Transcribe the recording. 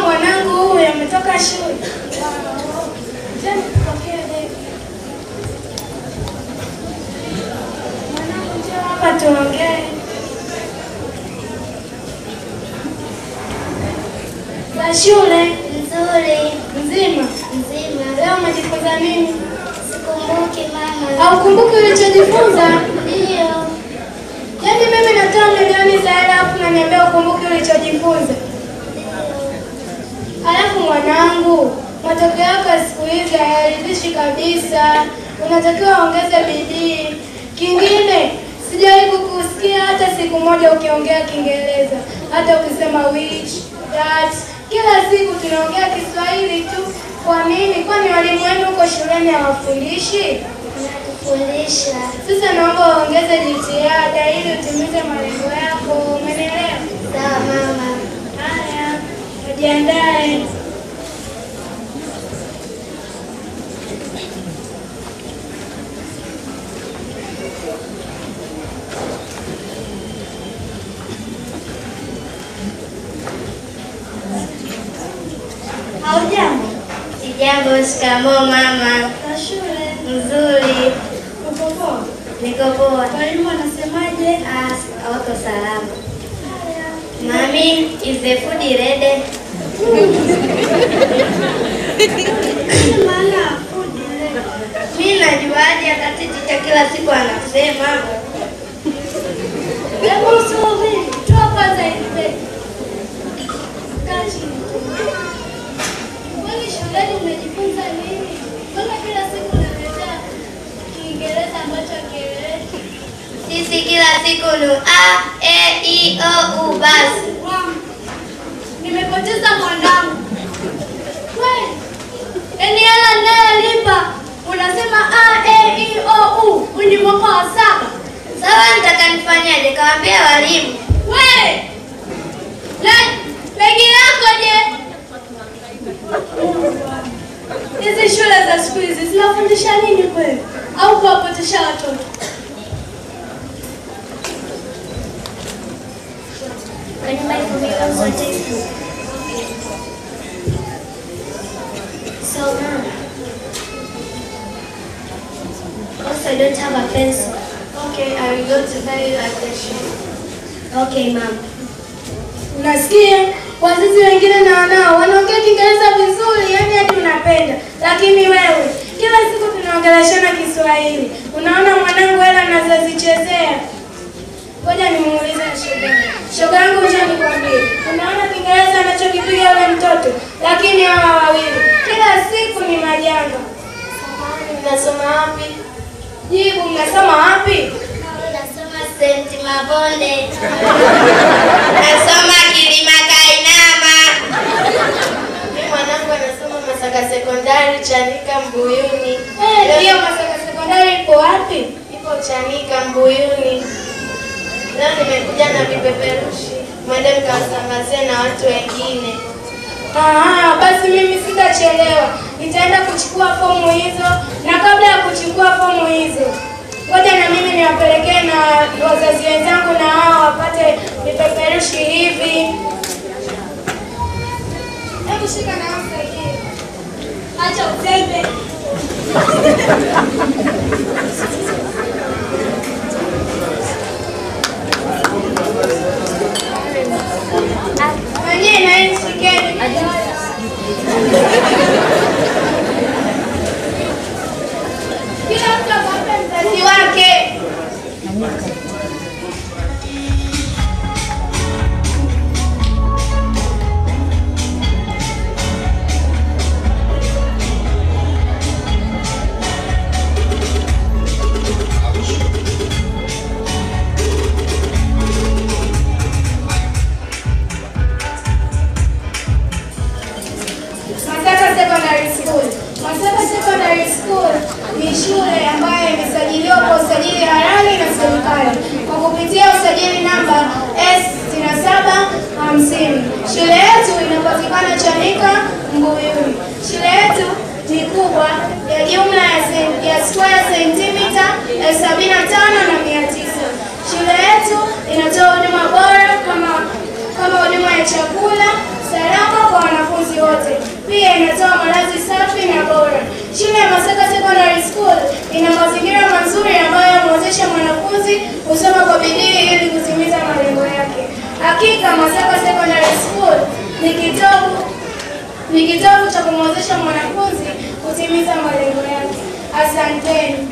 Mwanangu huyu ametoka shule. Mwanangu njoo hapa tuongee. Za shule? Nzuri. Mzima? Mzima. Leo umejifunza nini? Sikumbuki mama. Haukumbuki ulichojifunza? Ndio. Yaani mimi natoa milioni za hela hapo unaniambia ukumbuki ulichojifunza? Halafu mwanangu, matokeo yako siku hizi hayaridhishi kabisa. Unatakiwa ongeze bidii. Kingine, sijawahi kukusikia hata siku moja ukiongea Kiingereza. Hata ukisema which, that. Kila siku tunaongea Kiswahili tu. Kwa nini? Kwani walimu wenu huko shuleni hawafundishi? Wanatufundisha. Sasa naomba uongeze jitihada ili utimize malengo yako. Umenielewa? Sawa mama. Haya, ujiandae. Haujambo? Sijambo. Shikamoo mama. Na shule? Nzuri. Uko poa? Niko poa. Walimu wanasemaje? Wako salama. Mami, is the food ready? Maana food ready. Mimi najuaje wakati ticha kila siku anasema? Hebu subiri. Toa kwanza ile. Kaa chini. Kwani shuleni umejifunza nini? Mbona kila siku unaleta Kiingereza ambacho hakieleweki? Sisi kila siku ni a, e, i, o, u basi. Nimepoteza mwanangu. Wewe, yaani hela ninayolipa unasema a, e, i, o, u. Ni mwaka wa 7. Sawa, nitaka nifanyaje? Kawaambia walimu. Wewe, begi lako je? Hizi shule za siku hizi zinafundisha nini kweli? Au kuwapotesha watoto? Can you buy for me one textbook? So mom, also I don't have a pencil. Okay, I will go to buy you at the shop. Okay mom. Unasikia? Wazazi wengine na wanao wanaongea Kiingereza vizuri, yani hadi unapenda. Lakini wewe, kila siku tunaongeleshana Kiswahili. Unaona mwanangu hela anazozichezea. Ngoja nimuulize shogangu njoo nikwambie. Unaona Kiingereza anachokipiga yule mtoto? Lakini hawa wawili kila siku ni majanga. Mnasoma wapi? Jibu, mnasoma wapi? Nasoma St. Mabonde. Nasoma Kilima Kainama. Mimi mwanangu anasoma Masaka Sekondari Chanika Mbuyuni. Hiyo Masaka Sekondari ipo wapi? Ipo Chanika Mbuyuni. Leo nimekuja na vipeperushi. Mwende mkawasambazie na watu wengine. Basi mimi sitachelewa. Nitaenda kuchukua fomu hizo, na kabla ya kuchukua fomu hizo, ngoja na mimi niwapelekee na wazazi wenzangu na wao wapate vipeperushi hivi. Hebu shika na msaidie. Acha uzembe. Mwenyewe na yeye shikeni. Kila mtu apate mzazi wake. Masaka Secondary School. Masaka Secondary School ni shule ambayo imesajiliwa kwa usajili halali na serikali kwa kupitia usajili namba S6750. Shule yetu inapatikana Chanika, Mbuyuni. Shule yetu ni kubwa ya jumla ya square sentimita 75,900. Shule yetu inatoa huduma bora kama huduma ya chakula salama kwa wanafunzi wote. Pia inatoa malazi safi na bora. Shule ya Masaka Secondary School ina mazingira mazuri ambayo yanamwezesha mwanafunzi kusoma kwa bidii ili kutimiza malengo yake. Hakika Masaka Secondary School ni kitovu cha kumwezesha mwanafunzi kutimiza malengo yake. Asanteni.